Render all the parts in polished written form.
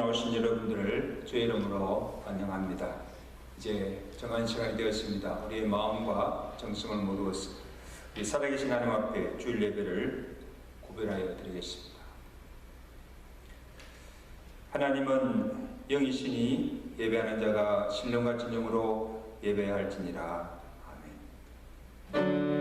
나오신 여러분들을 주의 이름으로 환영합니다. 이제 정한 시간이 되었습니다. 우리의 마음과 정성을 모두 우리 살아계신 하나님 앞에 주일 예배를 구별하여 드리겠습니다. 하나님은 영이시니 예배하는 자가 신령과 진정으로 예배할지니라. 아멘.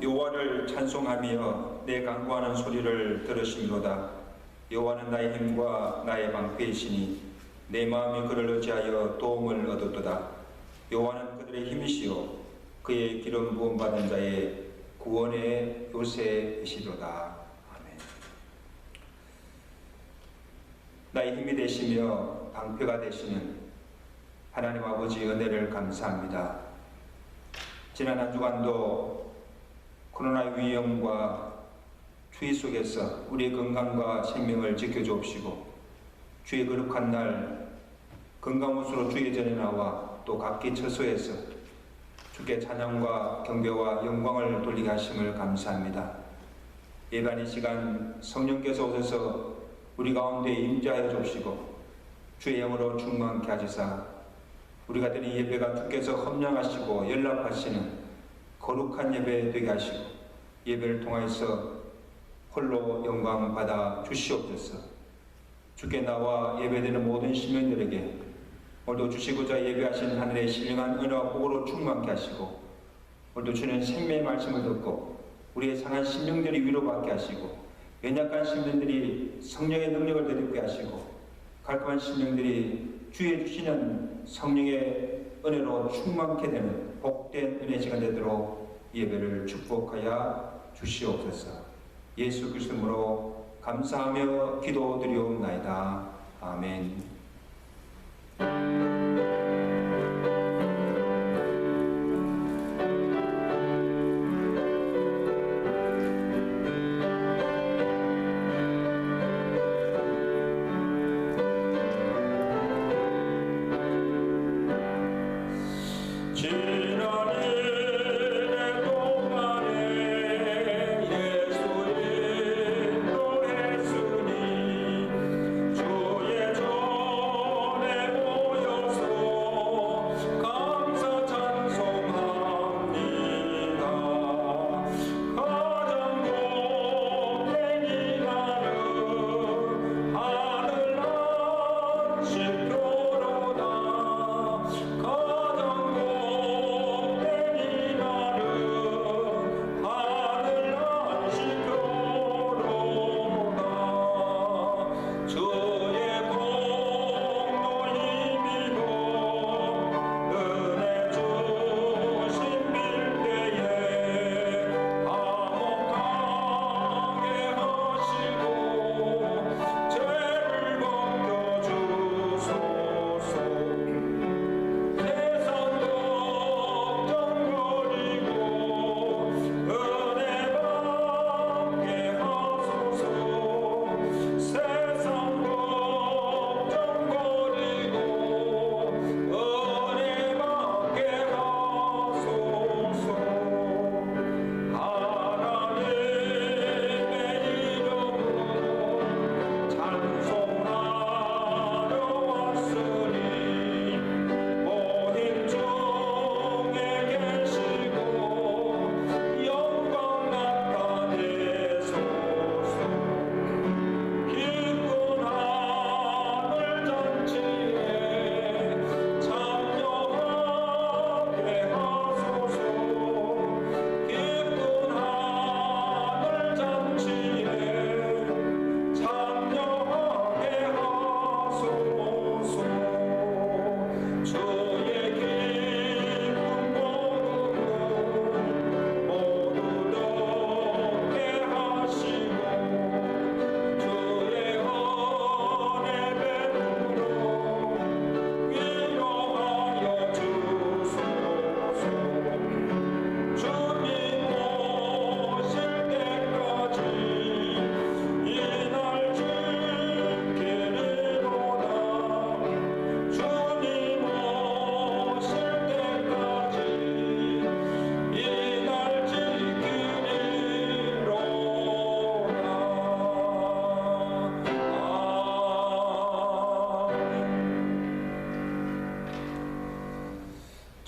여호와를 찬송하며 내 간구하는 소리를 들으시미로다. 여호와는 나의 힘과 나의 방패이시니 내 마음이 그를 의지하여 도움을 얻었도다. 여호와는 그들의 힘이시요 그의 기름 부음 받은 자의 구원의 요새이시로다. 아멘. 나의 힘이 되시며 방패가 되시는 하나님 아버지 은혜를 감사합니다. 지난 한 주간도 코로나 위험과 추위 속에서 우리의 건강과 생명을 지켜주옵시고 주의 거룩한 날 건강무수로 주의 전에 나와 또 각기 처소에서 주께 찬양과 경배와 영광을 돌리게 하심을 감사합니다. 예배한 이 시간 성령께서 오셔서 우리 가운데 임재하여 주옵시고 주의 영으로 충만케 하시사 우리가 드린 예배가 주께서 험령하시고 연락하시는 거룩한 예배 되게 하시고 예배를 통하여서 홀로 영광 받아 주시옵소서. 주께 나와 예배드리는 모든 시민들에게 오늘도 주시고자 예배하신 하늘의 신령한 은혜와 복으로 충만케 하시고 오늘도 주는 생명의 말씀을 듣고 우리의 상한 심령들이 위로받게 하시고 연약한 심령들이 성령의 능력을 되찾게 하시고 갈급한 심령들이 주의 주시는 성령의 은혜로 충만케 되는 복된 은혜 시간 되도록 예배를 축복하여 주시옵소서. 예수 그리스도로 감사하며 기도드리옵나이다. 아멘. 주의 전에 모여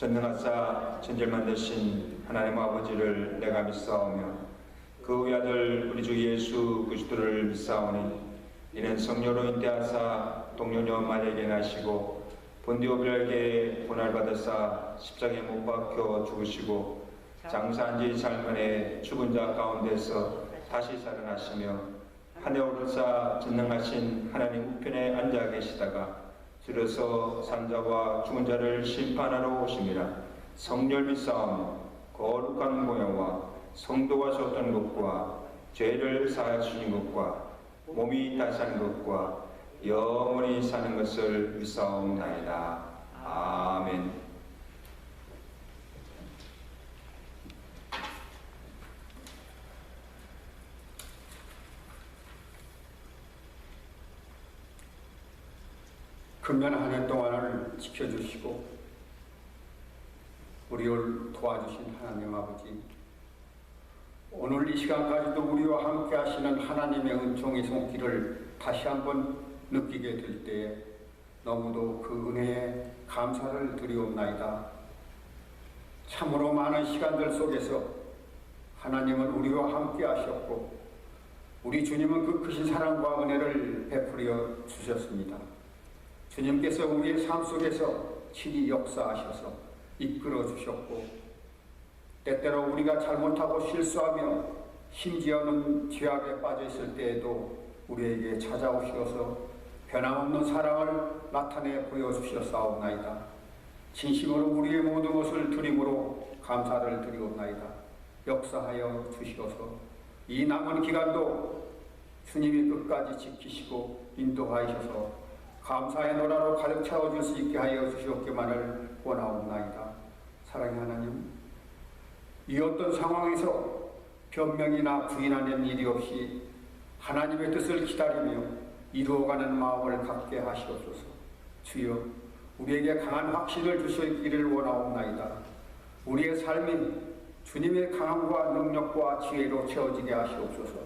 전능하사 천지를 만드신 하나님 아버지를 내가 믿사오며 그 외아들 우리 주 예수 그리스도를 믿사오니 이는 성령으로 잉태하사 동정녀 마리아에게 나시고 본디오 빌라에게 고난을 받으사 십자가에 못 박혀 죽으시고 장사한 지 사흘만에 죽은 자 가운데서 다시 살아나시며 하늘에 오르사 전능하신 하나님 우편에 앉아 계시다가 줄여서 산자와 죽은 자를 심판하러 오심이라. 성령 믿사오며 거룩한 공예와 성도가 섰던 것과 죄를 사하여 주신 것과 몸이 다시 사는 것과 영원히 사는 것을 믿사옵나이다. 아멘. 금년 한 해 동안을 지켜주시고 우리를 도와주신 하나님 아버지, 오늘 이 시간까지도 우리와 함께 하시는 하나님의 은총의 손길을 다시 한번 느끼게 될 때에 너무도 그 은혜에 감사를 드리옵나이다. 참으로 많은 시간들 속에서 하나님은 우리와 함께 하셨고 우리 주님은 그 크신 사랑과 은혜를 베풀어 주셨습니다. 주님께서 우리의 삶 속에서 친히 역사하셔서 이끌어 주셨고 때때로 우리가 잘못하고 실수하며 심지어는 죄악에 빠져 있을 때에도 우리에게 찾아오셔서 변함없는 사랑을 나타내 보여주셨사옵나이다. 진심으로 우리의 모든 것을 드림으로 감사를 드리옵나이다. 역사하여 주시어서 이 남은 기간도 주님이 끝까지 지키시고 인도하셔서 감사의 노래로 가득 채워줄 수 있게 하여 주시옵기만을 원하옵나이다. 사랑의 하나님, 이 어떤 상황에서 변명이나 부인하는 일이 없이 하나님의 뜻을 기다리며 이루어가는 마음을 갖게 하시옵소서. 주여, 우리에게 강한 확신을 주시기를 원하옵나이다. 우리의 삶이 주님의 강함과 능력과 지혜로 채워지게 하시옵소서.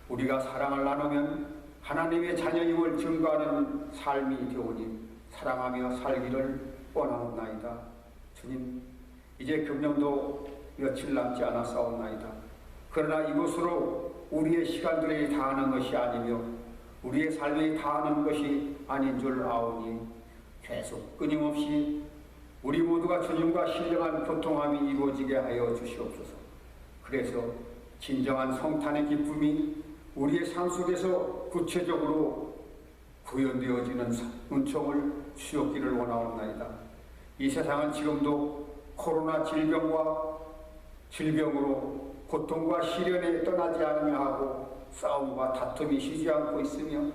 우리가 사랑을 나누면 하나님의 자녀임을 증거하는 삶이 되오니 사랑하며 살기를 원하옵나이다. 주님, 이제 금년도 며칠 남지 않았사옵나이다. 그러나 이것으로 우리의 시간들이 다하는 것이 아니며 우리의 삶이 다하는 것이 아닌 줄 아오니 계속 끊임없이 우리 모두가 주님과 신령한 교통함이 이루어지게 하여 주시옵소서. 그래서 진정한 성탄의 기쁨이 우리의 삶 속에서 구체적으로 구현되어지는 은총을 주옵기를 원하옵나이다. 이 세상은 지금도 코로나 질병으로 고통과 시련에 떠나지 않으며 하고 싸움과 다툼이 쉬지 않고 있으며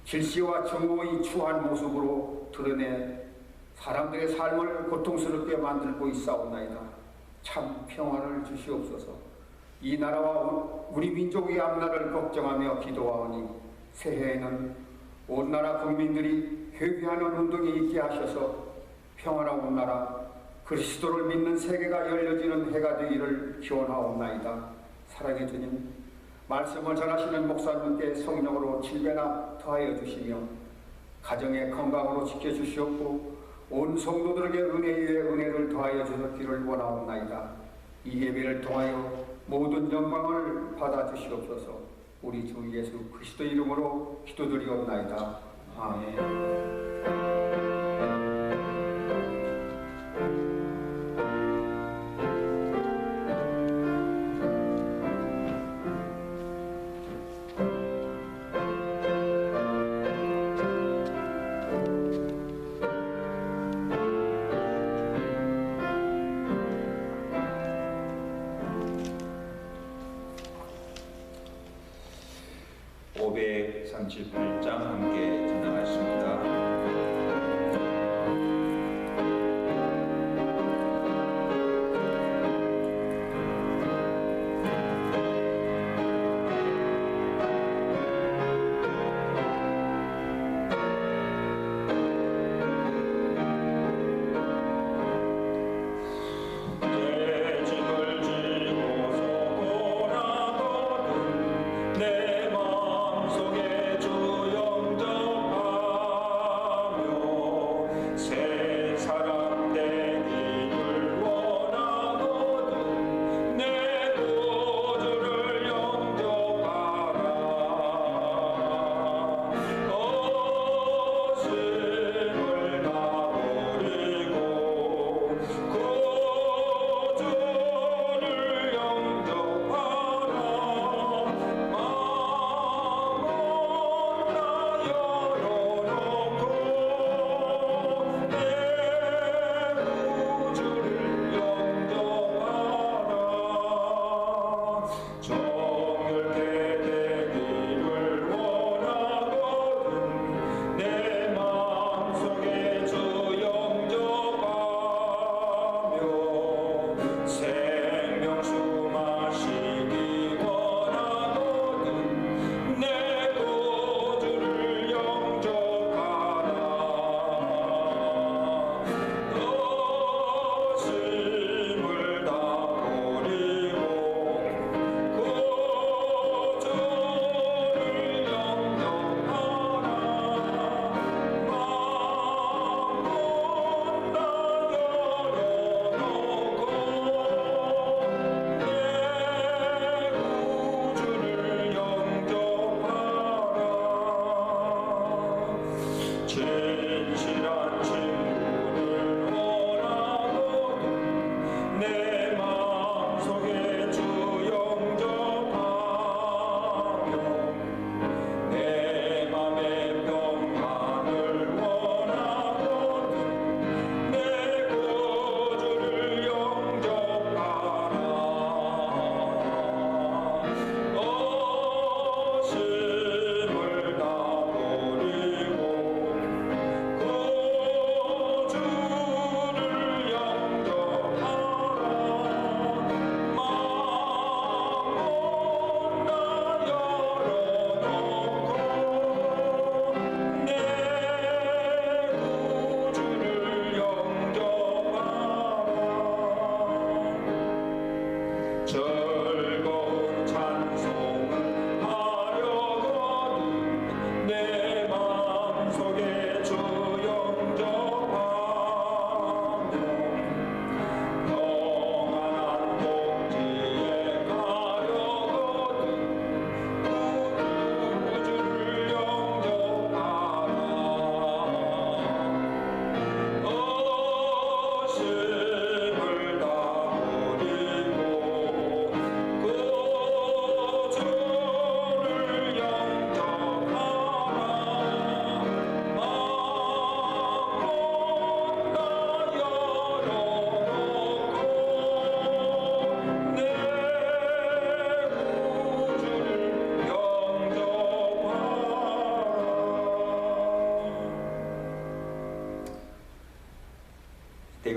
질시와 증오의 추한 모습으로 드러내 사람들의 삶을 고통스럽게 만들고 있사옵나이다. 참 평화를 주시옵소서. 이 나라와 우리 민족의 앞날을 걱정하며 기도하오니 새해에는 온 나라 국민들이 회개하는 운동이 있게 하셔서 평화로운 나라 그리스도를 믿는 세계가 열려지는 해가 되기를 기원하옵나이다. 사랑의 주님, 말씀을 전하시는 목사님께 성령으로 7배나 더하여 주시며 가정의 건강으로 지켜주시옵고 온 성도들에게 은혜 위에 은혜를 더하여 주셨기를 원하옵나이다. 이 예배를 통하여 모든 영광을 받아주시옵소서. 우리 주 예수 그리스도 이름으로 기도드리옵나이다. 아멘. 함께 전하겠습니다. 내 마음속에 주 영접하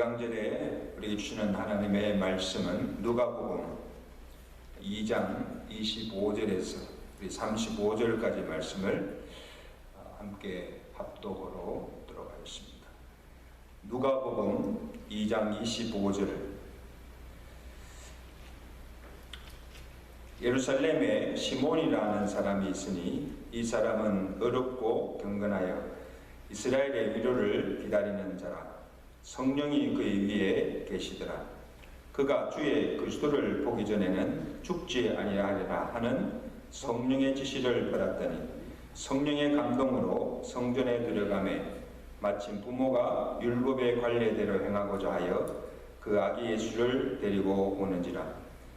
대강절에 우리에게 주시는 하나님의 말씀은 누가복음 2장 25절에서 35절까지 말씀을 함께 합독으로 들어가겠습니다. 누가복음 2장 25절. 예루살렘에 시몬이라는 사람이 있으니 이 사람은 어렵고 경건하여 이스라엘의 위로를 기다리는 자라. 성령이 그의 위에 계시더라. 그가 주의 그리스도를 보기 전에는 죽지 아니하리라 하는 성령의 지시를 받았더니 성령의 감동으로 성전에 들어가매 마침 부모가 율법의 관례대로 행하고자 하여 그 아기 예수를 데리고 오는지라.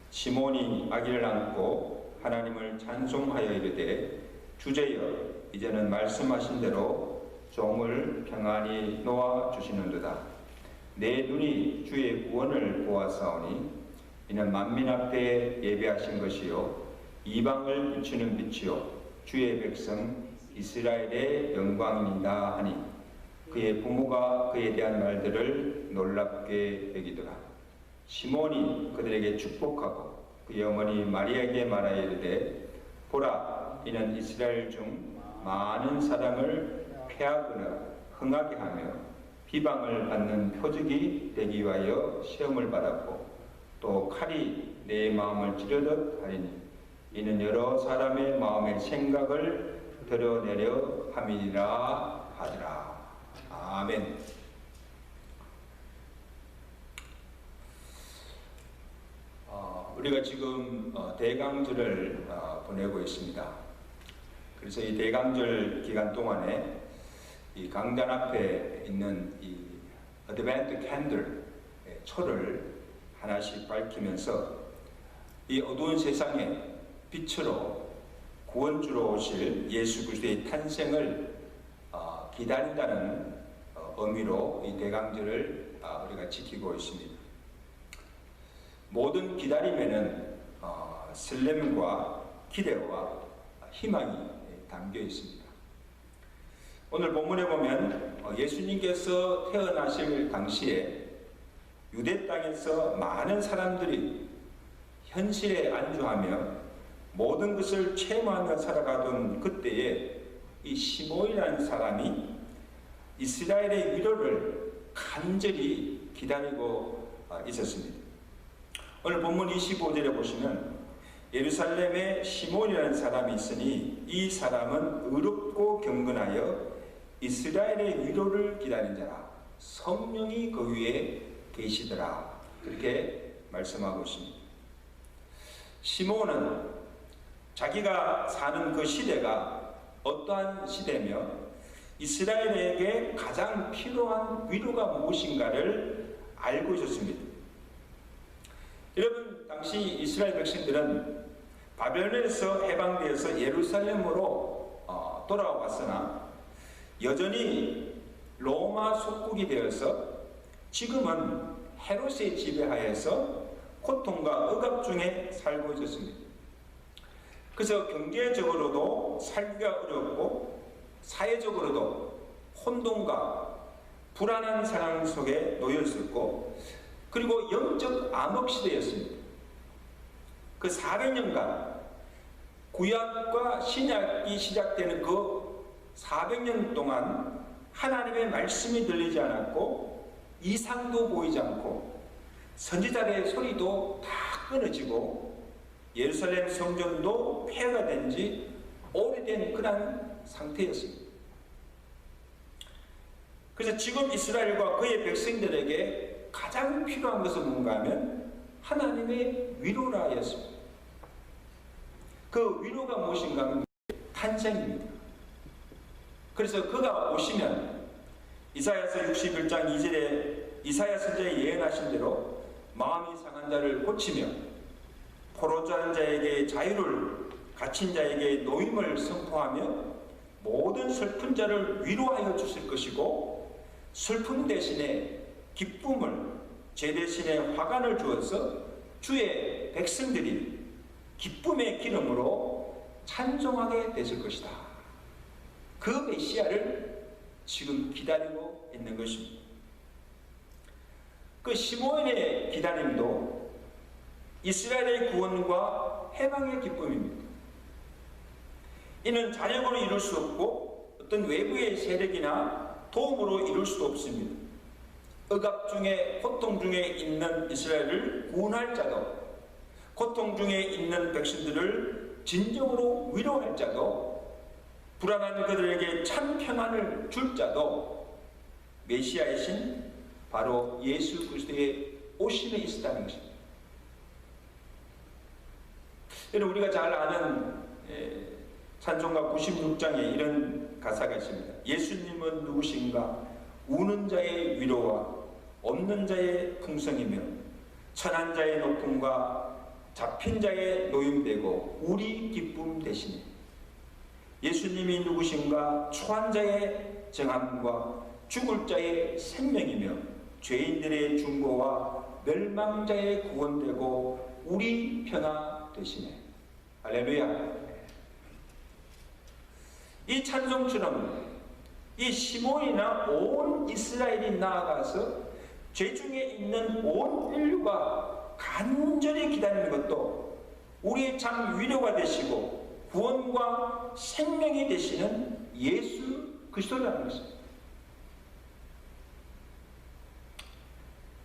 시몬이 아기를 안고 하나님을 찬송하여 이르되 주제여 이제는 말씀하신 대로 종을 평안히 놓아 주시는도다. 내 눈이 주의 구원을 보았사오니 이는 만민 앞에 예배하신 것이요 이방을 비추는 빛이요 주의 백성 이스라엘의 영광이니이다 하니 그의 부모가 그에 대한 말들을 놀랍게 여기더라. 시몬이 그들에게 축복하고 그의 어머니 마리아에게 말하여 이르되 보라 이는 이스라엘 중 많은 사람을 패하거나 흥하게 하며 비방을 받는 표적이 되기 위하여 시험을 받았고 또 칼이 내 마음을 찌르듯 하리니 이는 여러 사람의 마음의 생각을 드러내려 함이니라 하더라. 아멘. 우리가 지금 대강절을 보내고 있습니다. 그래서 이 대강절 기간 동안에 이 강단 앞에 있는 이 어드벤트 캔들 초를 하나씩 밝히면서 이 어두운 세상에 빛으로 구원주로 오실 예수 그리스도의 탄생을 기다린다는 의미로 이 대강절을 우리가 지키고 있습니다. 모든 기다림에는 설렘과 기대와 희망이 담겨 있습니다. 오늘 본문에 보면 예수님께서 태어나실 당시에 유대 땅에서 많은 사람들이 현실에 안주하며 모든 것을 체험하며 살아가던 그때에 이 시몬이라는 사람이 이스라엘의 위로를 간절히 기다리고 있었습니다. 오늘 본문 25절에 보시면 예루살렘에 시몬이라는 사람이 있으니 이 사람은 의롭고 경건하여 이스라엘의 위로를 기다린 자라. 성령이 그 위에 계시더라. 그렇게 말씀하고 있습니다. 시몬은 자기가 사는 그 시대가 어떠한 시대며 이스라엘에게 가장 필요한 위로가 무엇인가를 알고 있었습니다. 여러분, 당시 이스라엘 백성들은 바벨론에서 해방되어서 예루살렘으로 돌아왔으나 여전히 로마 속국이 되어서 지금은 헤롯의 지배하에서 고통과 억압 중에 살고 있었습니다. 그래서 경제적으로도 살기가 어렵고 사회적으로도 혼돈과 불안한 상황 속에 놓여 있었고 그리고 영적 암흑 시대였습니다. 그 400년간 구약과 신약이 시작되는 그 400년 동안 하나님의 말씀이 들리지 않았고 이상도 보이지 않고 선지자의 소리도 다 끊어지고 예루살렘 성전도 폐허가 된 지 오래된 그런 상태였습니다. 그래서 지금 이스라엘과 그의 백성들에게 가장 필요한 것은 뭔가 하면 하나님의 위로라 하였습니다. 그 위로가 무엇인가 하면 탄생입니다. 그래서 그가 오시면 이사야서 61장 2절에 이사야 선지자의 예언하신 대로 마음이 상한 자를 고치며 포로자는 자에게 자유를 갇힌 자에게 노임을 선포하며 모든 슬픈 자를 위로하여 주실 것이고 슬픔 대신에 기쁨을 제 대신에 화관을 주어서 주의 백성들이 기쁨의 기름으로 찬송하게 되실 것이다. 그 메시아를 지금 기다리고 있는 것입니다. 그 시므온의 기다림도 이스라엘의 구원과 해방의 기쁨입니다. 이는 자력으로 이룰 수 없고 어떤 외부의 세력이나 도움으로 이룰 수도 없습니다. 억압 중에 고통 중에 있는 이스라엘을 구원할 자도, 고통 중에 있는 백성들을 진정으로 위로할 자도, 불안한 그들에게 참 평안을 줄 자도 메시아의 신 바로 예수 그리스도의 오심에 있었다는 것입니다. 여러분, 우리가 잘 아는 찬송가 96장에 이런 가사가 있습니다. 예수님은 누구신가? 우는 자의 위로와 없는 자의 풍성이며 천한 자의 높음과 잡힌 자의 노임되고 우리 기쁨 되시네. 예수님이 누구신가? 초한 자의 정함과 죽을 자의 생명이며 죄인들의 중보와 멸망자의 구원되고 우리 편하 되시네. 할렐루야. 이 찬송처럼 이 시몬이나 온 이스라엘이 나아가서 죄 중에 있는 온 인류가 간절히 기다리는 것도 우리의 참 위로가 되시고 구원과 생명이 되시는 예수 그리스도라는 것입니다.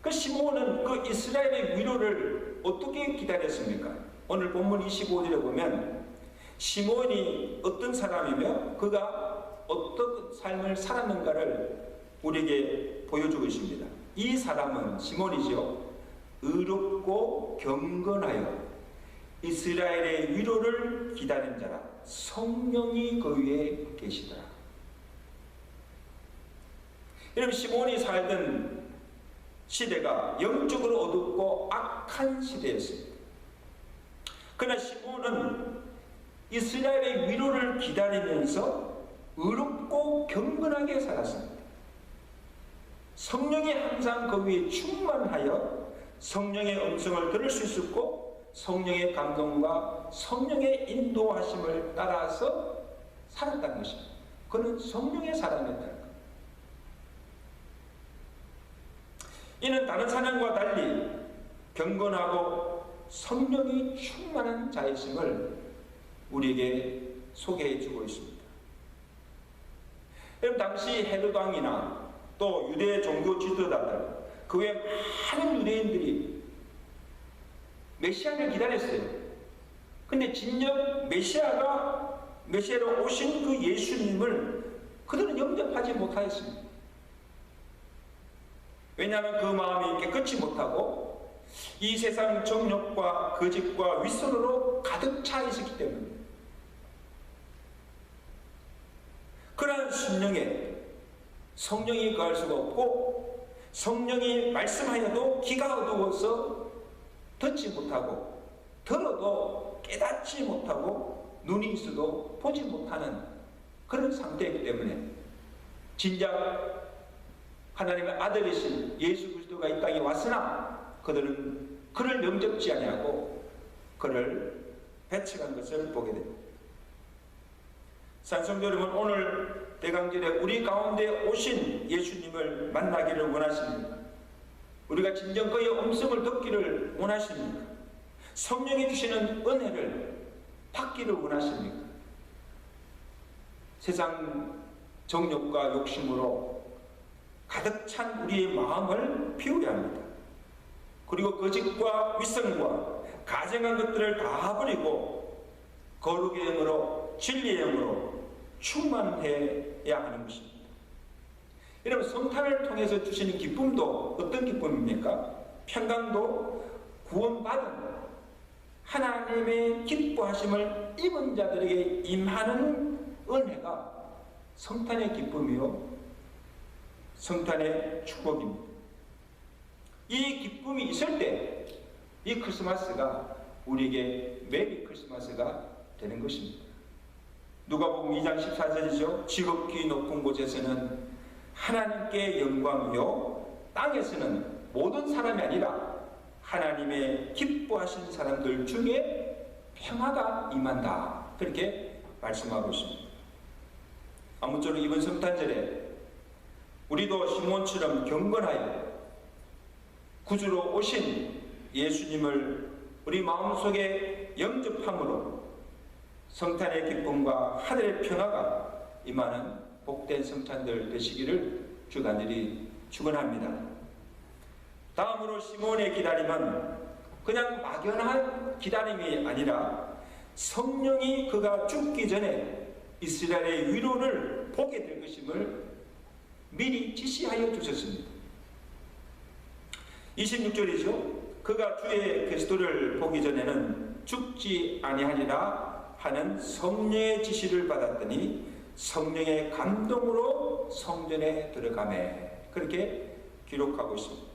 그 시몬은 그 이스라엘의 위로를 어떻게 기다렸습니까? 오늘 본문 25절에 보면 시몬이 어떤 사람이며 그가 어떤 삶을 살았는가를 우리에게 보여주고 있습니다. 이 사람은 시몬이죠. 의롭고 경건하여 이스라엘의 위로를 기다린 자라. 성령이 그 위에 계시더라. 여러분, 시몬이 살던 시대가 영적으로 어둡고 악한 시대였습니다. 그러나 시몬은 이스라엘의 위로를 기다리면서 의롭고 경건하게 살았습니다. 성령이 항상 그 위에 충만하여 성령의 음성을 들을 수 있었고 성령의 감동과 성령의 인도하심을 따라서 살았다는 것입니다. 그는 성령의 사람이었다는 것. 이는 다른 사람과 달리 경건하고 성령이 충만한 자였음을 우리에게 소개해 주고 있습니다. 여러분, 당시 헤롯 왕이나 또 유대 종교 지도자들, 그 외 많은 유대인들이 메시아를 기다렸어요. 근데 진정 메시아로 오신 그 예수님을 그들은 영접하지 못하였습니다. 왜냐하면 그 마음이 깨끗이 못하고 이 세상 정욕과 거짓과 윗선으로 가득 차 있었기 때문입니다. 그러한 심령에 성령이 거할 수가 없고 성령이 말씀하여도 귀가 어두워서 듣지 못하고 들어도 깨닫지 못하고 눈이 있어도 보지 못하는 그런 상태이기 때문에 진작 하나님의 아들이신 예수 그리스도가 이 땅에 왔으나 그들은 그를 영접지 아니하고 그를 배척한 것을 보게 됩니다. 산성도 여러분, 오늘 대강절에 우리 가운데 오신 예수님을 만나기를 원하십니까? 우리가 진정 그의 음성을 듣기를 원하십니까? 성령이 주시는 은혜를 받기를 원하십니까? 세상 정욕과 욕심으로 가득 찬 우리의 마음을 비우려 합니다. 그리고 거짓과 윗성과 가증한 것들을 다 버리고 거룩의 영으로 진리의 영으로 충만해야 하는 것입니다. 여러분, 성탄을 통해서 주시는 기쁨도 어떤 기쁨입니까? 평강도 구원받은 하나님의 기뻐하심을 입은 자들에게 임하는 은혜가 성탄의 기쁨이요 성탄의 축복입니다. 이 기쁨이 있을 때 이 크리스마스가 우리에게 메리 크리스마스가 되는 것입니다. 누가복음 2장 14절이죠. 지극히 높은 곳에서는 하나님께 영광이요 땅에서는 모든 사람이 아니라 하나님의 기뻐하신 사람들 중에 평화가 임한다. 그렇게 말씀하고 있습니다. 아무쪼록 이번 성탄절에 우리도 시몬처럼 경건하여 구주로 오신 예수님을 우리 마음속에 영접함으로 성탄의 기쁨과 하늘의 평화가 임하는 복된 성탄들 되시기를 주간절히 축원합니다. 다음으로 시몬의 기다림은 그냥 막연한 기다림이 아니라 성령이 그가 죽기 전에 이스라엘의 위로를 보게 될 것임을 미리 지시하여 주셨습니다. 26절이죠. 그가 주의 그리스도를 보기 전에는 죽지 아니하리라 하는 성령의 지시를 받았더니 성령의 감동으로 성전에 들어가매, 그렇게 기록하고 있습니다.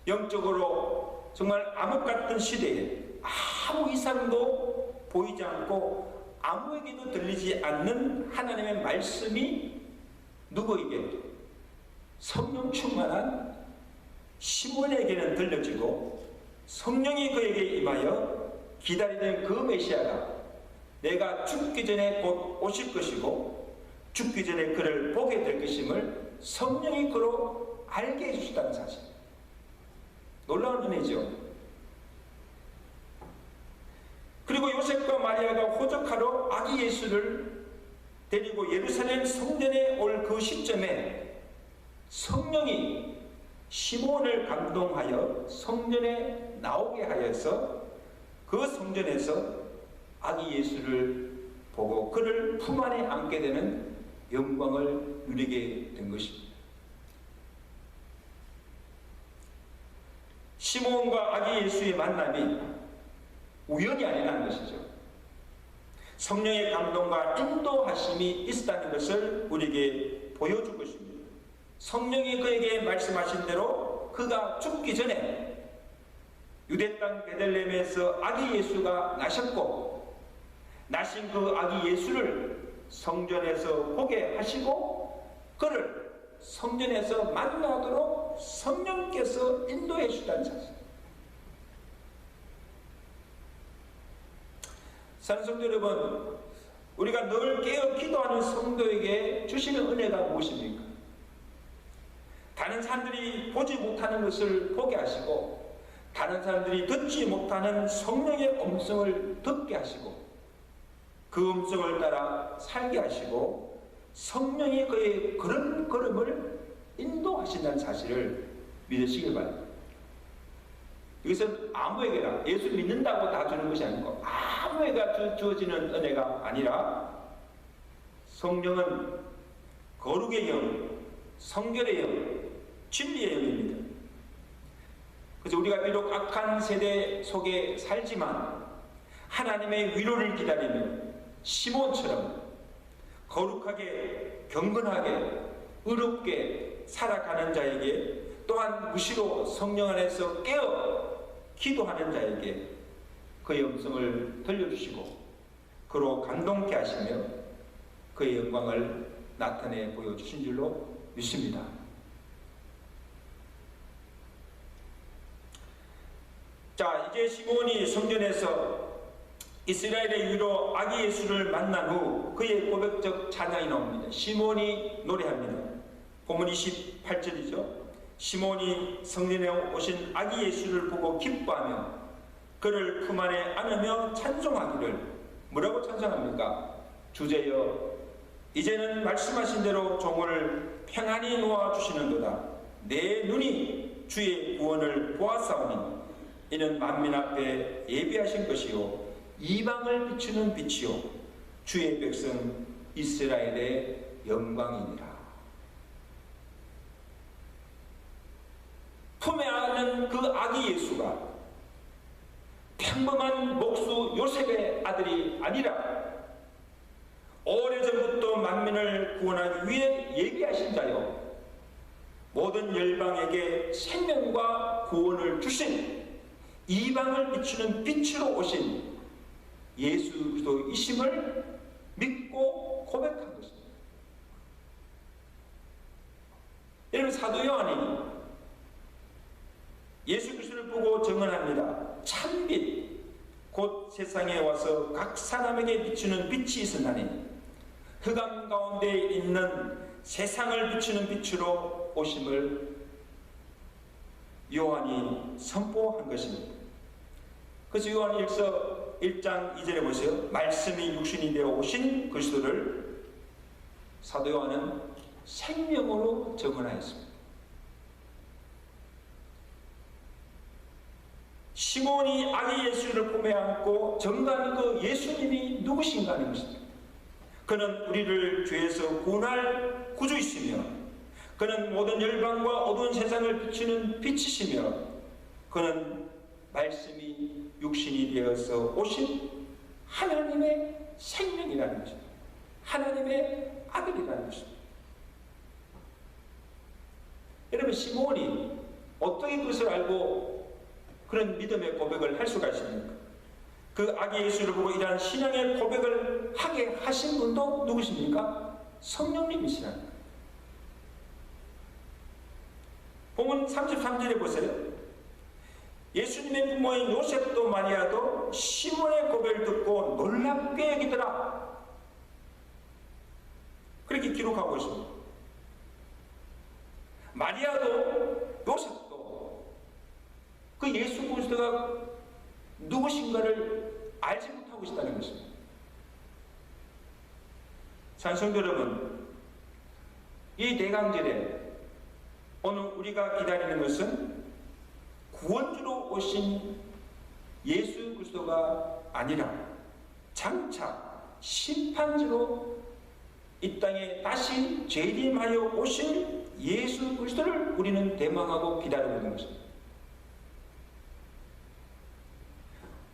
영적으로 정말 암흑 같은 시대에 아무 이상도 보이지 않고 아무에게도 들리지 않는 하나님의 말씀이 누구에게? 성령 충만한 시몬에게는 들려지고 성령이 그에게 임하여 기다리는 그 메시아가 내가 죽기 전에 곧 오실 것이고 죽기 전에 그를 보게 될 것임을 성령이 그로 알게 해주시다는 사실, 놀라운 은혜죠. 그리고 요셉과 마리아가 호적하러 아기 예수를 데리고 예루살렘 성전에 올 그 시점에 성령이 시몬을 감동하여 성전에 나오게 하여서 그 성전에서 아기 예수를 보고 그를 품 안에 안게 되는 영광을 누리게 된 것입니다. 시몬과 아기 예수의 만남이 우연이 아니라는 것이죠. 성령의 감동과 인도하심이 있었다는 것을 우리에게 보여줄 것입니다. 성령이 그에게 말씀하신 대로 그가 죽기 전에 유대 땅 베들레헴에서 아기 예수가 나셨고 나신 그 아기 예수를 성전에서 보게 하시고 그를 성전에서 만나도록 성령께서 인도해 주시다는 사실. 사랑하는 성도 여러분, 우리가 늘 깨어 기도하는 성도에게 주시는 은혜가 무엇입니까? 다른 사람들이 보지 못하는 것을 보게 하시고 다른 사람들이 듣지 못하는 성령의 음성을 듣게 하시고 그 음성을 따라 살게 하시고 성령이 그의 그런 걸음을 인도하신다는 사실을 믿으시길 바랍니다. 이것은 아무에게나 예수 믿는다고 다 주는 것이 아니고 아무에게나 주어지는 은혜가 아니라 성령은 거룩의 영, 성결의 영, 진리의 영입니다. 그래서 우리가 비록 악한 세대 속에 살지만 하나님의 위로를 기다리며 시몬처럼 거룩하게 경건하게 의롭게 살아가는 자에게 또한 무시로 성령 안에서 깨어 기도하는 자에게 그의 음성을 들려주시고 그로 감동케 하시며 그의 영광을 나타내 보여주신 줄로 믿습니다. 자, 이제 시몬이 성전에서 이스라엘의 위로 아기 예수를 만난 후 그의 고백적 찬양이 나옵니다. 시몬이 노래합니다. 본문 28절이죠. 시몬이 성전에 오신 아기 예수를 보고 기뻐하며 그를 품 안에 안으며 찬송하기를, 뭐라고 찬송합니까? 주제여 이제는 말씀하신 대로 종을 평안히 놓아주시는도다. 내 눈이 주의 구원을 보았사오니 이는 만민 앞에 예비하신 것이요 이방을 비추는 빛이요 주의 백성 이스라엘의 영광이니라. 품에 안은 그 아기 예수가 평범한 목수 요셉의 아들이 아니라 오래전부터 만민을 구원하기 위해 예비하신 자요 모든 열방에게 생명과 구원을 주신 이방을 비추는 빛으로 오신 예수 그리스도이심을 믿고 고백한 것입니다. 여러분, 사도 요한이 예수 그리스도를 보고 증언합니다. 참빛 곧 세상에 와서 각 사람에게 비추는 빛이 있으나니 흑암 가운데 있는 세상을 비추는 빛으로 오심을 요한이 선포한 것입니다. 그래서 요한일서 1장 2절에 보세요. 말씀이 육신이 되어 오신 그리스도를 사도 요한은 생명으로 증언하였습니다. 시몬이 아기 예수를 품에 안고 정답이 그 예수님이 누구신가 하는 것입니다. 그는 우리를 죄에서 구원할 구주이시며 그는 모든 열방과 어두운 세상을 비추는 빛이시며 그는 말씀이 육신이 되어서 오신 하나님의 생명이라는 것입니다. 하나님의 아들이라는 것입니다. 여러분, 시몬이 어떻게 그것을 알고 그런 믿음의 고백을 할 수가 있습니까? 그 아기 예수를 보고 이러한 신앙의 고백을 하게 하신 분도 누구십니까? 성령님이시라는 거예요. 본문 33절에 보세요. 예수님의 부모인 요셉도 마리아도 시몬의 고백을 듣고 놀랍게 여기더라. 그렇게 기록하고 있습니다. 마리아도 요셉도 그 예수 그리스도가 누구신가를 알지 못하고 있다는 것입니다. 찬송도 여러분, 이 대강절에 오늘 우리가 기다리는 것은 구원주로 오신 예수 그리스도가 아니라 장차 심판주로 이 땅에 다시 재림하여 오실 예수 그리스도를 우리는 대망하고 기다리고 있는 것입니다.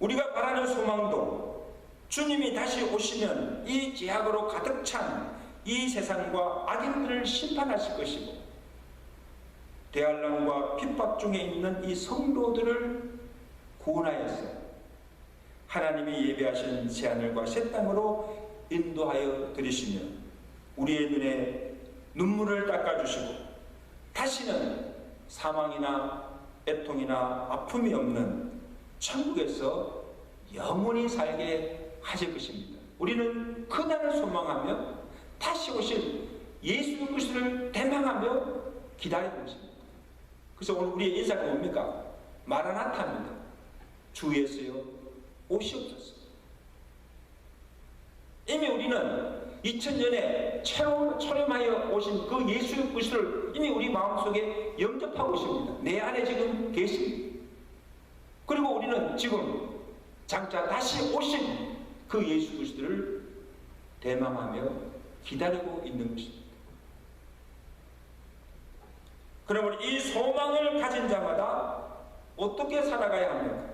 우리가 바라는 소망도 주님이 다시 오시면 이 죄악으로 가득 찬 이 세상과 악인들을 심판하실 것이고 대환란과 핍박 중에 있는 이 성도들을 구원하여서 하나님이 예배하신 새하늘과 새 땅으로 인도하여 드리시며 우리의 눈에 눈물을 닦아주시고 다시는 사망이나 애통이나 아픔이 없는 천국에서 영원히 살게 하실 것입니다. 우리는 그날을 소망하며 다시 오실 예수 그리스도를 대망하며 기다리고 있습니다. 그래서 오늘 우리의 인사가 뭡니까? 마라나타입니다. 주 예수여 오시옵소서. 이미 우리는 2000년에 체험하여 오신 그 예수 그리스도를 이미 우리 마음속에 영접하고 있습니다. 내 안에 지금 계십니다. 그리고 우리는 지금 장차 다시 오신 그 예수 그리스도를 대망하며 기다리고 있는 것입니다. 그러면 이 소망을 가진 자마다 어떻게 살아가야 합니까?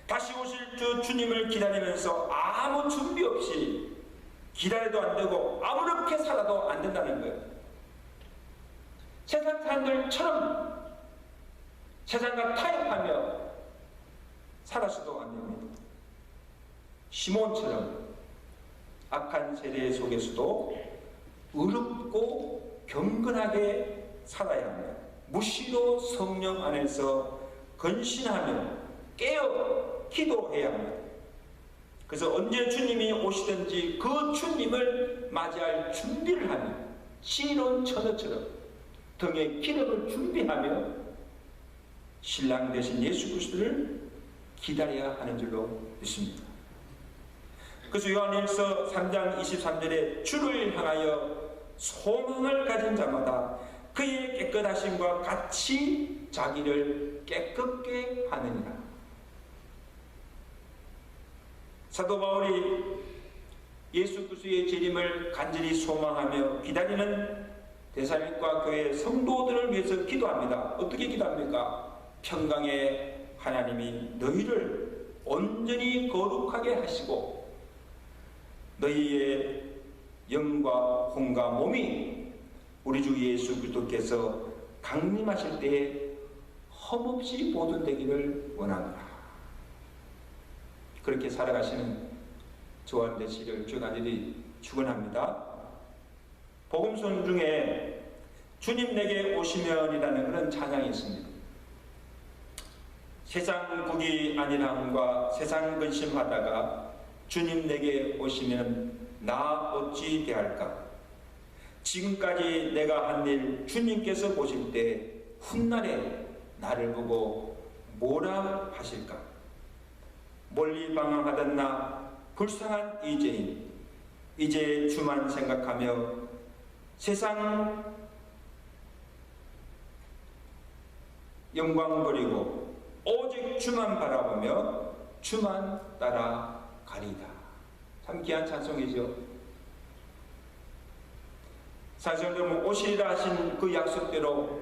다시 오실 주님을 기다리면서 아무 준비 없이 기다려도 안 되고 아무렇게 살아도 안 된다는 거예요. 세상 사람들처럼 세상과 타협하며 살아서도 안 됩니다. 시몬처럼 악한 세대 속에서도 의롭고 경건하게 살아야 합니다. 무시로 성령 안에서 건신하며 깨어 기도해야 합니다. 그래서 언제 주님이 오시든지 그 주님을 맞이할 준비를 하며 시론 처녀처럼 등에 기름을 준비하며 신랑 되신 예수 그리스도를 기다려야 하는 줄로 믿습니다. 그래서 요한일서 3장 23절에 주를 향하여 소망을 가진 자마다 그의 깨끗하심과 같이 자기를 깨끗게 하느니라. 사도 바울이 예수 그리스도의 재림을 간절히 소망하며 기다리는 데살로니가 교회 성도들을 위해서 기도합니다. 어떻게 기도합니까? 평강의 하나님이 너희를 온전히 거룩하게 하시고 너희의 영과 혼과 몸이 우리 주 예수 그리스도께서 강림하실 때에 험없이 보존되기를 원합니다. 그렇게 살아가시는 저와 되시기를 주가 간절히 축원합니다. 복음송 중에 주님 내게 오시면이라는 그런 찬양이 있습니다. 세상 국이 아니함과 세상 근심하다가 주님 내게 오시면 나 어찌 대할까? 지금까지 내가 한 일 주님께서 보실 때 훗날에 나를 보고 뭐라 하실까? 멀리 방황하던 나 불쌍한 이재인, 이제 주만 생각하며 세상 영광 버리고 오직 주만 바라보며 주만 따라가리다. 참 귀한 찬송이죠. 사실 여러분, 오시리라 하신 그 약속대로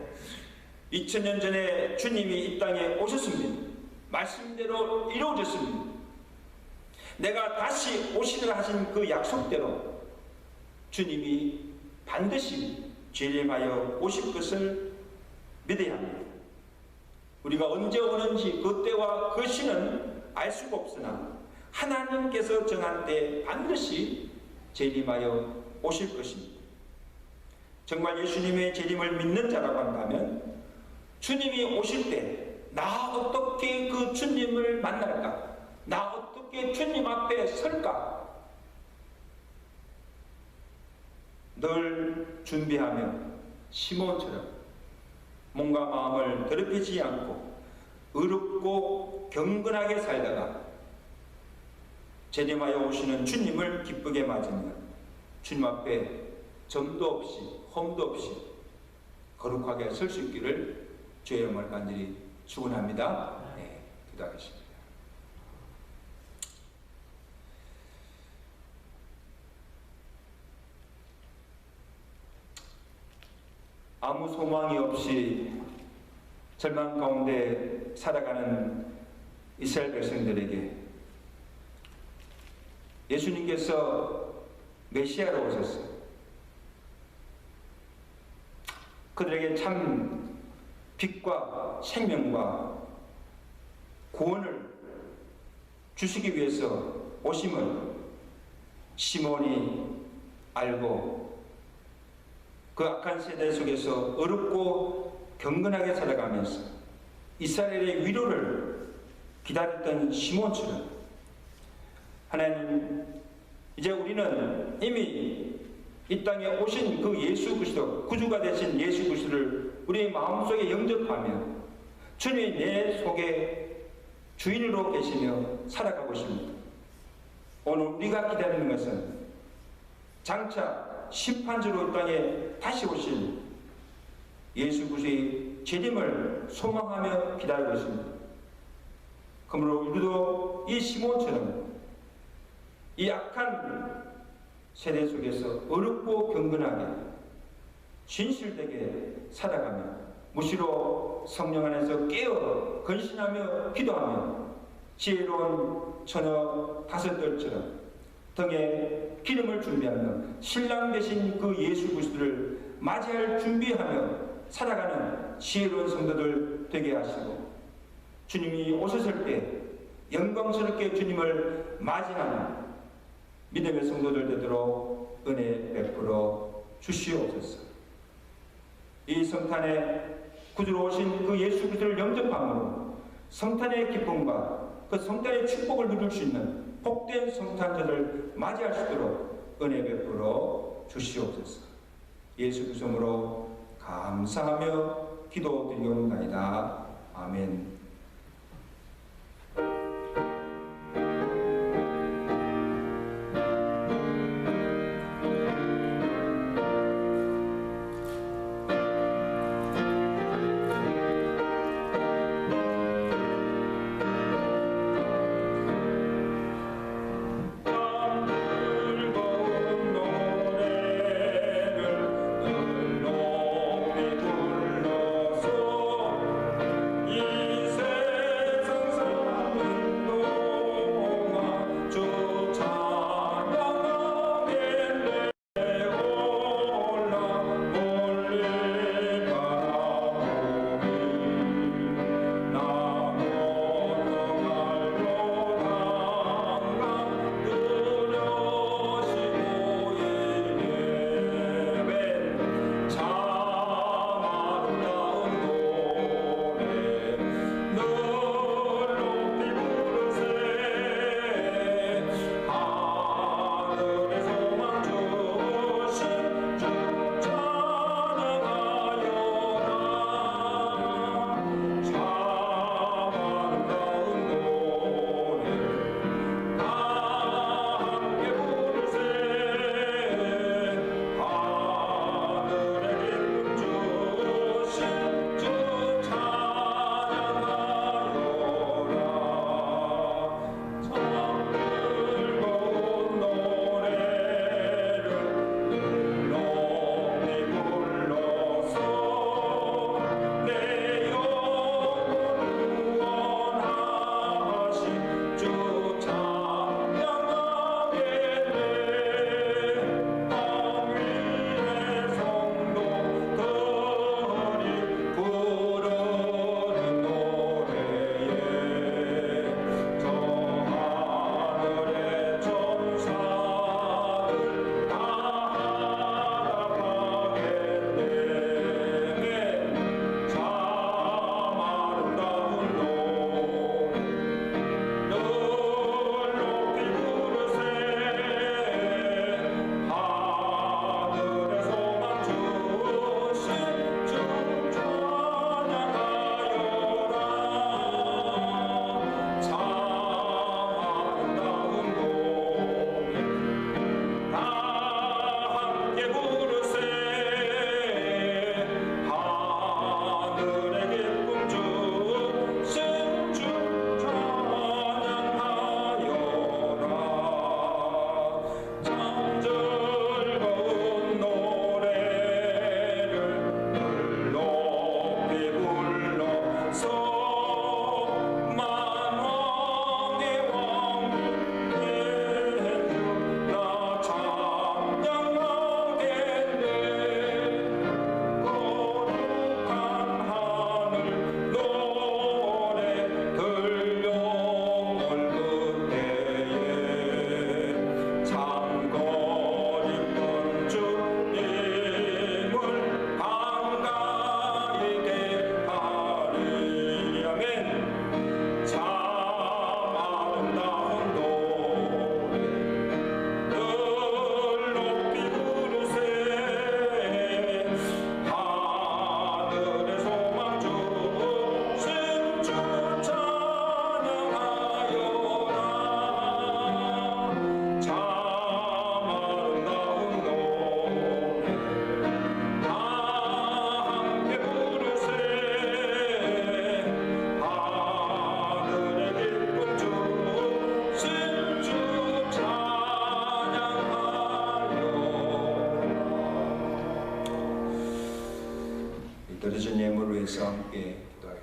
2000년 전에 주님이 이 땅에 오셨습니다. 말씀대로 이루어졌습니다. 내가 다시 오시리라 하신 그 약속대로 주님이 반드시 재림하여 오실 것을 믿어야 합니다. 우리가 언제 오는지 그 때와 그 시는 알 수가 없으나 하나님께서 정한 때 반드시 재림하여 오실 것입니다. 정말 예수님의 재림을 믿는 자라고 한다면 주님이 오실 때 나 어떻게 그 주님을 만날까? 나 어떻게 주님 앞에 설까? 늘 준비하며 시몬처럼 몸과 마음을 더럽히지 않고 의롭고 경건하게 살다가 재림하여 오시는 주님을 기쁘게 맞으며 주님 앞에 점도 없이 험도 없이 거룩하게 설 수 있기를 주의 이름을 간절히 축원합니다. 네, 기도하겠습니다. 아무 소망이 없이 절망 가운데 살아가는 이스라엘 백성들에게 예수님께서 메시아로 오셨어요. 그들에게 참 빛과 생명과 구원을 주시기 위해서 오심을 시몬이 알고 그 악한 세대 속에서 어렵고 경건하게 살아가면서 이스라엘의 위로를 기다렸던 시몬처럼 하나님, 이제 우리는 이미 이 땅에 오신 그 예수 그리스도, 구주가 되신 예수 그리스도를 우리의 마음속에 영접하며 주님이 내 속에 주인으로 계시며 살아가고 있습니다. 오늘 우리가 기다리는 것은 장차 심판주로 이 땅에 다시 오실 예수 그리스도의 재림을 소망하며 기다리고 있습니다. 그러므로 우리도 이 시몬처럼 이 악한 세대 속에서 어렵고 경건하게 진실되게 살아가며 무시로 성령 안에서 깨어 건신하며 기도하며 지혜로운 처녀 다섯들처럼 등에 기름을 준비하며 신랑 되신 그 예수 그리스도를 맞이할 준비하며 살아가는 지혜로운 성도들 되게 하시고 주님이 오셨을 때 영광스럽게 주님을 맞이하는 믿음의 성도들 되도록 은혜 베풀어 주시옵소서. 이 성탄에 구주로 오신 그 예수 그리스도를 영접함으로 성탄의 기쁨과 그 성탄의 축복을 누릴 수 있는 복된 성탄절을 맞이할 수 있도록 은혜 베풀어 주시옵소서. 예수 그리스도로 감사하며 기도드리옵나이다. 아멘. 이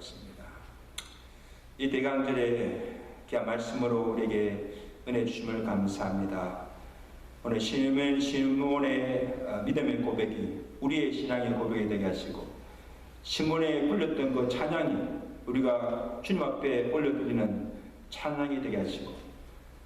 기도하겠습니다. 이 대강절에 귀한 말씀으로 우리에게 은혜 주심을 감사합니다. 오늘 시몬의 믿음의 고백이 우리의 신앙의 고백이 되게 하시고, 시몬에 불렸던 그 찬양이 우리가 주님 앞에 올려드리는 찬양이 되게 하시고,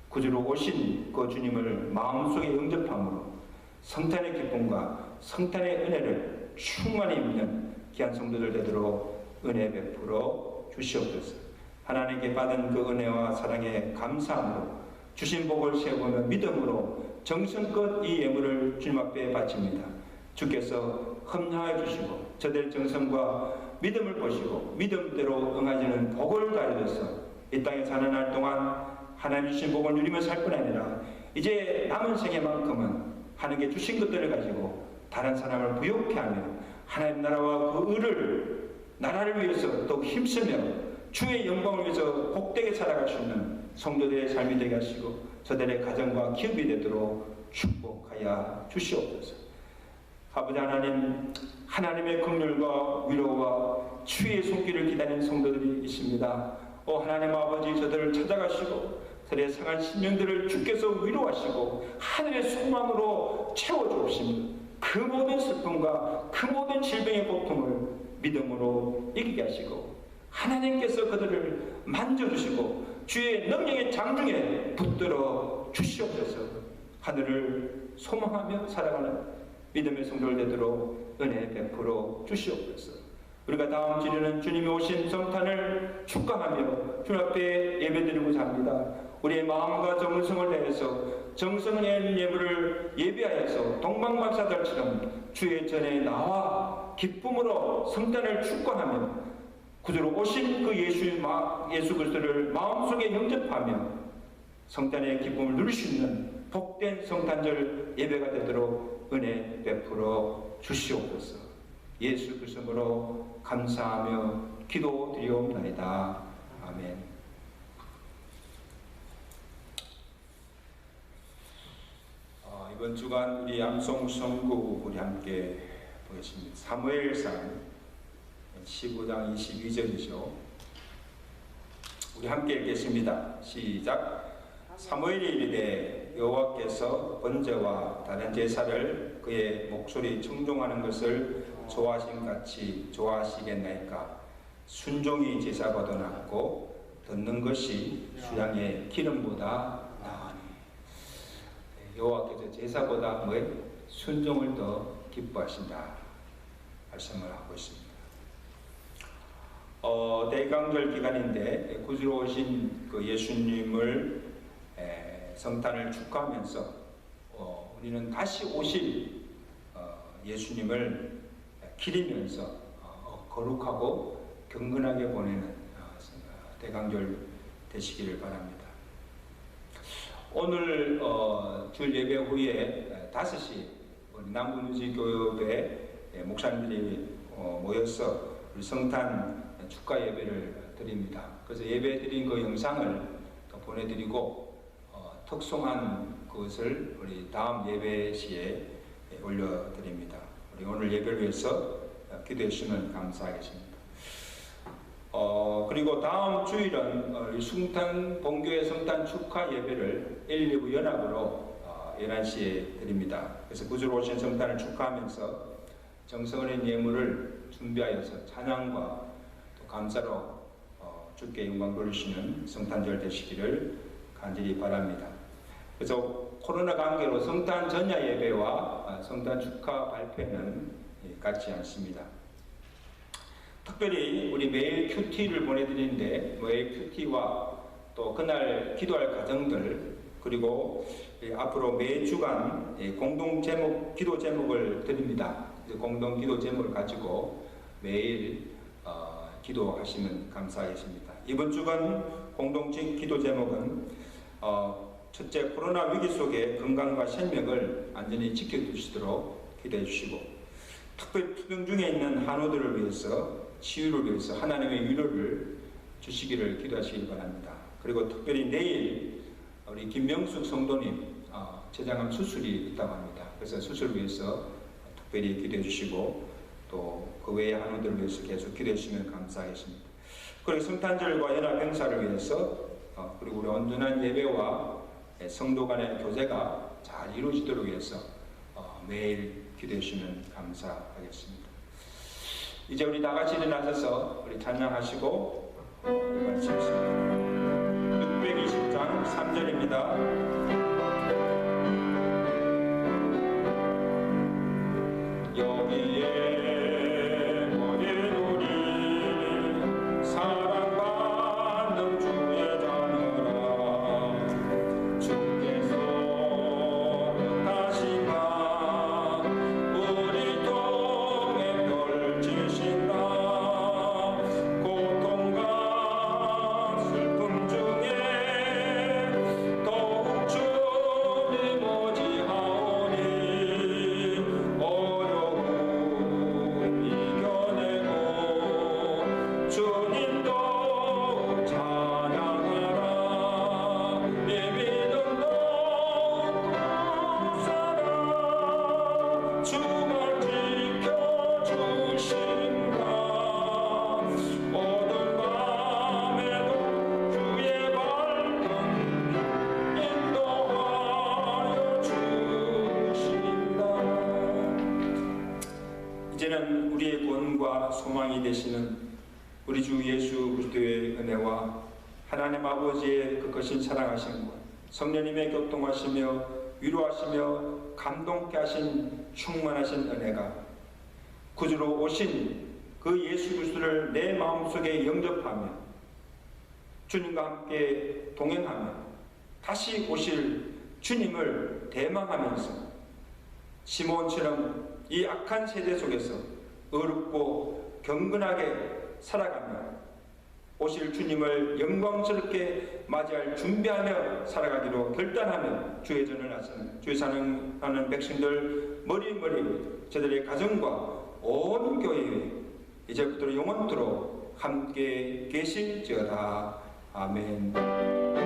구주로 오신 그 주님을 마음속에 영접함으로 성탄의 기쁨과 성탄의 은혜를 충만히 입는 귀한 성도들 되도록 은혜 베풀어 주시옵소서. 하나님께 받은 그 은혜와 사랑에 감사함으로 주신 복을 세우며 믿음으로 정성껏 이 예물을 주님 앞에 바칩니다. 주께서 험량해 주시고 저들의 정성과 믿음을 보시고 믿음대로 응하시는 복을 가르쳐서 이 땅에 사는 날 동안 하나님 주신 복을 누리며 살 뿐 아니라 이제 남은 생애만큼은 하나님께 주신 것들을 가지고 다른 사람을 부욕케 하며 하나님 나라와 그 의를 나라를 위해서 더욱 힘쓰며 주의 영광을 위해서 복되게 살아갈 수 있는 성도들의 삶이 되게 하시고 저들의 가정과 기업이 되도록 축복하여 주시옵소서. 아버지 하나님, 하나님의 긍휼과 위로와 주의 손길을 기다리는 성도들이 있습니다. 하나님 아버지, 저들을 찾아가시고 저들의 상한 심령들을 주께서 위로하시고 하늘의 소망으로 채워주옵시며 그 모든 슬픔과 그 모든 질병의 고통을 믿음으로 이기게 하시고 하나님께서 그들을 만져주시고 주의 능력의 장중에 붙들어 주시옵소서. 하늘을 소망하며 살아가는 믿음의 성도들 되도록 은혜 베풀어 주시옵소서. 우리가 다음 주에는 주님이 오신 성탄을 축하하며 주님 앞에 예배드리고자 합니다. 우리의 마음과 정성을 내서 정성을 내는 예물을 예배하여서 동방박사들처럼 주의 전에 나와 기쁨으로 성탄을 축하하며 구주로 오신 그 예수 그리스도를 마음속에 영접하며 성탄의 기쁨을 누릴 수 있는 복된 성탄절 예배가 되도록 은혜 베풀어 주시옵소서. 예수 그리스도로 감사하며 기도드리옵나이다. 아멘. 이번 주간 우리 암송 선구 우리 함께 보겠습니다. 사무엘상 15장 22절이죠. 우리 함께 읽겠습니다. 시작. 사무엘이 이르되 여호와께서 번제와 다른 제사를 그의 목소리 청종하는 것을 좋아하신 같이 좋아하시겠나이까. 순종이 제사보다 낫고 듣는 것이 수양의 기름보다 나으니. 여호와께서 제사보다 순종을 더 기뻐하신다 말씀을 하고 있습니다. 대강절 기간인데 구주로 오신 그 예수님을 성탄을 축하하면서 우리는 다시 오실 예수님을 기리면서 거룩하고 경건하게 보내는 대강절 되시기를 바랍니다. 오늘 주일 예배 후에 5시 우리 남부무지교회 목사님들이 모여서 우리 성탄 축하 예배를 드립니다. 그래서 예배 드린 그 영상을 또 보내드리고 특송한 것을 우리 다음 예배 시에 올려드립니다. 우리 오늘 예배를 위해서 기도해 주시면 감사하겠습니다. 그리고 다음 주일은 우리 숭탄 본교회 성탄 축하 예배를 1, 2부 연합으로 11시에 드립니다. 그래서 구주로 오신 성탄을 축하하면서 정성어린 예물을 준비하여서 찬양과 또 감사로 주께 영광 돌리시는 성탄절 되시기를 간절히 바랍니다. 그래서 코로나 관계로 성탄 전야 예배와 성탄 축하 발표는 같지 않습니다. 특별히 우리 매일 큐티를 보내드리는데 매일 큐티와 또 그날 기도할 가정들 그리고 앞으로 매주간 공동 제목 기도 제목을 드립니다. 공동 기도 제목을 가지고 매일 기도하시면 감사하겠습니다. 이번 주간 공동 기도 제목은 첫째, 코로나 위기 속에 건강과 생명을 안전히 지켜주시도록 기도해 주시고, 특별히 투병 중에 있는 한우들을 위해서 치유를 위해서 하나님의 위로를 주시기를 기도하시기 바랍니다. 그리고 특별히 내일 우리 김명숙 성도님 췌장암 수술이 있다고 합니다. 그래서 수술을 위해서 특별히 기도해 주시고 또 그 외의 한우들을 위해서 계속 기도해 주시면 감사하겠습니다. 그리고 성탄절과 연합 행사를 위해서 그리고 우리 온전한 예배와 성도 간의 교제가 잘 이루어지도록 위해서 매일 기도해 주시면 감사하겠습니다. 이제 우리 다 같이 일어나셔서 우리 찬양하시고 말씀하십니다. 620장 3절입니다. 여기에 모인 우리 사랑받는 주의 자녀라 주께서 뜻하신가 우리 통에 펼치신다 고통과 슬픔 중에 더욱 주님 오지하오니 어려움 이겨내고 주님도 찬양하라 이 믿음도 굳사라 주만 지켜주신다 어두운 밤에도 주의 밝은 인도하여 주신다. 이제는 우리의 구원과 소망이 되시는 우리 주 예수 그리스도의 은혜와 하나님 아버지의 그 거신 사랑하심과 성령님의 교통하시며 위로하시며 감동케 하신 충만하신 은혜가 구주로 오신 그 예수 그리스도를 내 마음속에 영접하며 주님과 함께 동행하며 다시 오실 주님을 대망하면서 시몬처럼 이 악한 세대 속에서 어렵고 경건하게 살아가며 오실 주님을 영광스럽게 맞이할 준비하며 살아가기로 결단하며 주의 전을 하시는 주의 사랑하는 백성들 머리머리 저들의 가정과 온 교회에 이제부터 영원토록 함께 계실지어다. 아멘.